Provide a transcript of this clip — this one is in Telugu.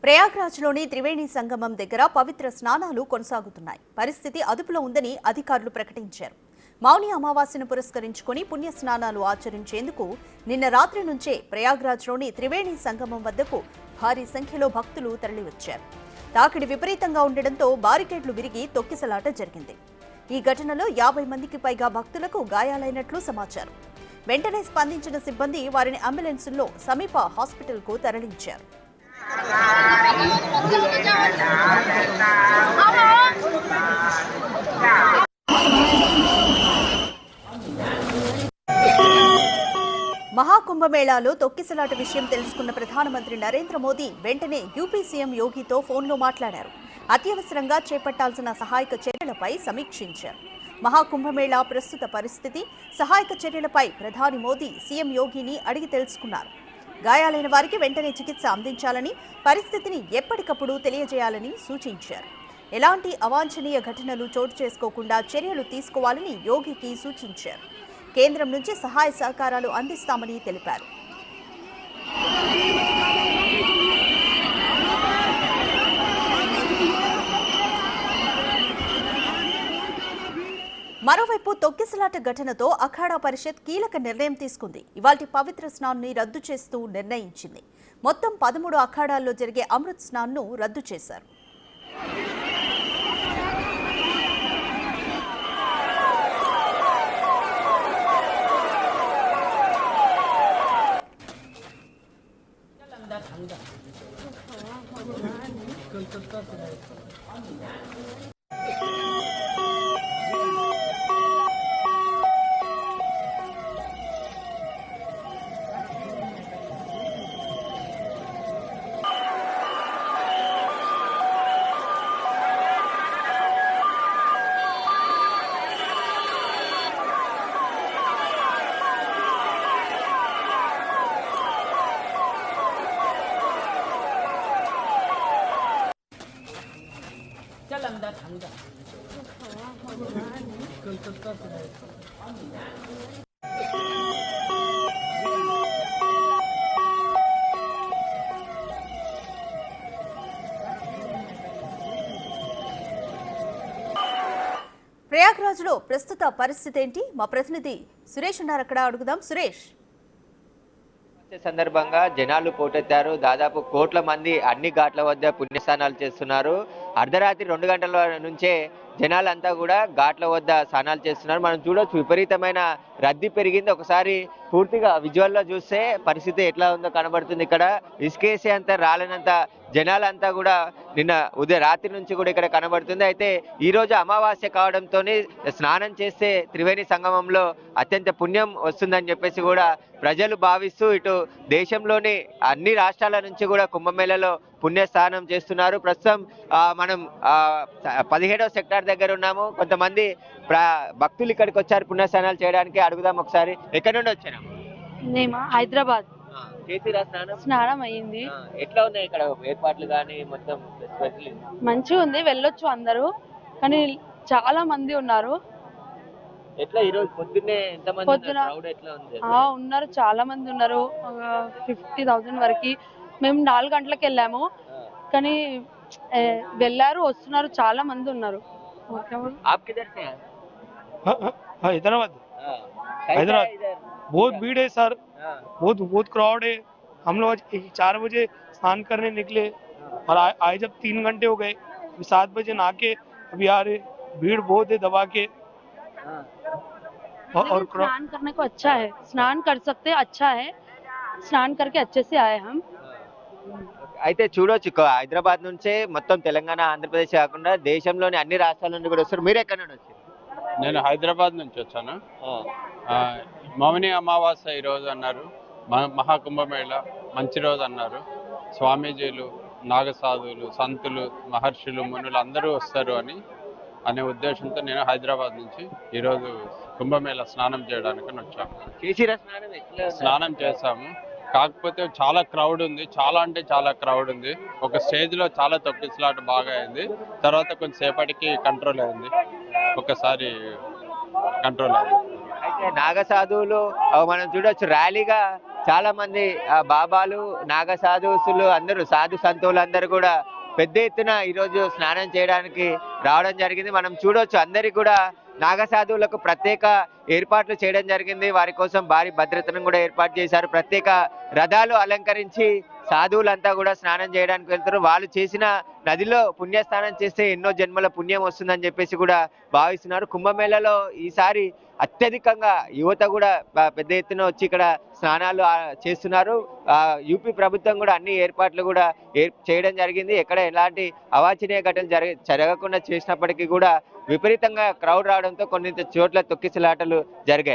ప్రయాగ్రాజ్లోని త్రివేణి సంగమం దగ్గర పవిత్ర స్నానాలు కొనసాగుతున్నాయి. పరిస్థితి అదుపులో ఉందని అధికారులు ప్రకటించారు. మౌని అమావాస్యను పురస్కరించుకొని పుణ్య స్నానాలు ఆచరించేందుకు నిన్న రాత్రి నుంచే ప్రయాగ్రాజ్లోని త్రివేణి సంగమం వద్దకు భారీ సంఖ్యలో భక్తులు తరలివచ్చారు. తాకిడి విపరీతంగా ఉండడంతో బారికేడ్లు విరిగి తొక్కిసలాట జరిగింది. ఈ ఘటనలో 50 మందికి పైగా భక్తులకు గాయాలైనట్లు సమాచారం. వెంటనే స్పందించిన సిబ్బంది వారిని అంబులెన్సుల్లో సమీప హాస్పిటల్కు తరలించారు. మహాకుంభమేళాలో తొక్కిసలాట విషయం తెలుసుకున్న ప్రధానమంత్రి నరేంద్ర మోదీ వెంటనే యూపీ సీఎం యోగితో ఫోన్లో మాట్లాడారు. అత్యవసరంగా చేపట్టాల్సిన సహాయక చర్యలపై సమీక్షించారు. మహాకుంభమేళా ప్రస్తుత పరిస్థితి, సహాయక చర్యలపై ప్రధాని మోదీ సీఎం యోగిని అడిగి తెలుసుకున్నారు. గాయాలైన వారికి వెంటనే చికిత్స అందించాలని, పరిస్థితిని ఎప్పటికప్పుడు తెలియజేయాలని సూచించారు. ఎలాంటి అవాంఛనీయ ఘటనలు చోటు చేసుకోకుండా చర్యలు తీసుకోవాలని యోగికి సూచించారు. కేంద్రం నుంచి సహాయ సహకారాలు అందిస్తామని తెలిపారు. మరోవైపు తొక్కిసలాట ఘటనతో అఖాడా పరిషత్ కీలక నిర్ణయం తీసుకుంది. ఇవాల్టి పవిత్ర స్నాన్ని రద్దు చేస్తూ నిర్ణయించింది. మొత్తం 13 అఖాడాల్లో జరిగే అమృత్ స్నాన్ను రద్దు చేశారు. ప్రయాగ్రాజ్లో ప్రస్తుత పరిస్థితి ఏంటి? మా ప్రతినిధి సురేష్ ఉన్నారు, అక్కడ అడుగుదాం. సురేష్, సందర్భంగా జనాలు పోటెత్తారు. దాదాపు కోట్ల మంది అన్ని ఘాట్ల వద్ద పుణ్యస్నానాలు చేస్తున్నారు. అర్ధరాత్రి 2 గంటల నుంచే జనాలంతా కూడా ఘాట్ల వద్ద స్నానాలు చేస్తున్నారు. మనం చూడొచ్చు, విపరీతమైన రద్దీ పెరిగింది. ఒకసారి పూర్తిగా విజువల్లో చూస్తే పరిస్థితి ఎట్లా ఉందో కనబడుతుంది. ఇక్కడ ఇసుకేసే అంత రాలేనంత జనాలంతా కూడా నిన్న రాత్రి నుంచి కూడా ఇక్కడ కనబడుతుంది. అయితే ఈ రోజు అమావాస్య కావడంతో స్నానం చేస్తే త్రివేణి సంగమంలో అత్యంత పుణ్యం వస్తుందని చెప్పేసి కూడా ప్రజలు భావిస్తూ ఇటు దేశంలోని అన్ని రాష్ట్రాల నుంచి కూడా కుంభమేళలో పుణ్యస్నానం చేస్తున్నారు. ప్రస్తుతం మనం 17వ సెక్టార్ దగ్గర ఉన్నాము. కొంతమంది భక్తులు ఇక్కడికి వచ్చారు పుణ్యస్నానాలు చేయడానికి. అడుగుదాం ఒకసారి, ఎక్కడి నుండి వచ్చాను? మేము హైదరాబాద్. స్నానం అయ్యింది. ఎట్లా ఉన్నాయి ఇక్కడ ఏర్పాట్లు కానీ మొత్తం? మంచిగా ఉంది, వెళ్ళొచ్చు అందరూ, కానీ చాలా మంది ఉన్నారు. ఎట్లా ఈ రోజు పొద్దున్నే ఎంతమంది ఉన్నారు? చాలా మంది ఉన్నారు, 50,000 వరకు. మేము 4 గంటలకు వెళ్ళాము, కానీ వెళ్ళారు, వస్తున్నారు, చాలా మంది ఉన్నారు. हैदराबाद बहुत भीड़ है सर, बहुत क्राउड है. हम लोग 4 बजे स्नान करने निकले और आए जब 3 घंटे हो गए. 7 बजे नहा के अभी आ रहे. भीड़ बहुत है दबा के. और स्नान करने को अच्छा है, स्नान कर सकते हैं, अच्छा है. स्नान करके अच्छे से आए हम. అయితే చూడొచ్చు, హైదరాబాద్ నుంచే మొత్తం తెలంగాణ, ఆంధ్రప్రదేశ్ కాకుండా దేశంలోని అన్ని రాష్ట్రాల నుండి కూడా వస్తారు. మీరు ఎక్కడి నుండి వచ్చారు? నేను హైదరాబాద్ నుంచి వచ్చాను. మౌని అమావాస్య ఈరోజు అన్నారు, మహాకుంభమేళ మంచి రోజు అన్నారు. స్వామీజీలు, నాగసాధువులు, సంతులు, మహర్షులు, మునులు అందరూ వస్తారు అనే ఉద్దేశంతో నేను హైదరాబాద్ నుంచి ఈరోజు కుంభమేళ స్నానం చేయడానికి వచ్చాము. స్నానం చేశాము, కాకపోతే చాలా క్రౌడ్ ఉంది, చాలా అంటే చాలా క్రౌడ్ ఉంది. ఒక స్టేజ్లో చాలా తొక్కిసలాట బాగా అయింది, తర్వాత కొంచెంసేపటికి కంట్రోల్ అయింది, ఒకసారి కంట్రోల్ అయింది. అయితే నాగసాధువులు మనం చూడొచ్చు ర్యాలీగా చాలా మంది బాబాలు, నాగ సాధువులు అందరూ, సాధు సంతువులు అందరూ కూడా పెద్ద ఎత్తున ఈరోజు స్నానం చేయడానికి రావడం జరిగింది. మనం చూడొచ్చు, అందరికి కూడా నాగ సాధువులకు ప్రత్యేక ఏర్పాట్లు చేయడం జరిగింది. వారి కోసం భారీ భద్రతను కూడా ఏర్పాటు చేశారు. ప్రత్యేక రథాలు అలంకరించి సాధువులంతా కూడా స్నానం చేయడానికి వెళ్తారు. వాళ్ళు చేసిన నదిలో పుణ్యస్నానం చేస్తే ఎన్నో జన్మల పుణ్యం వస్తుందని చెప్పేసి కూడా భావిస్తున్నారు. కుంభమేళలో ఈసారి అత్యధికంగా యువత కూడా పెద్ద ఎత్తున వచ్చి ఇక్కడ స్నానాలు చేస్తున్నారు. యూపీ ప్రభుత్వం కూడా అన్ని ఏర్పాట్లు కూడా చేయడం జరిగింది. ఎక్కడ ఎలాంటి అవాంఛనీయ ఘటనలు జరగకుండా చేసినప్పటికీ కూడా విపరీతంగా క్రౌడ్ రావడంతో కొన్ని చోట్ల తొక్కిసలాటలు జరిగాయి.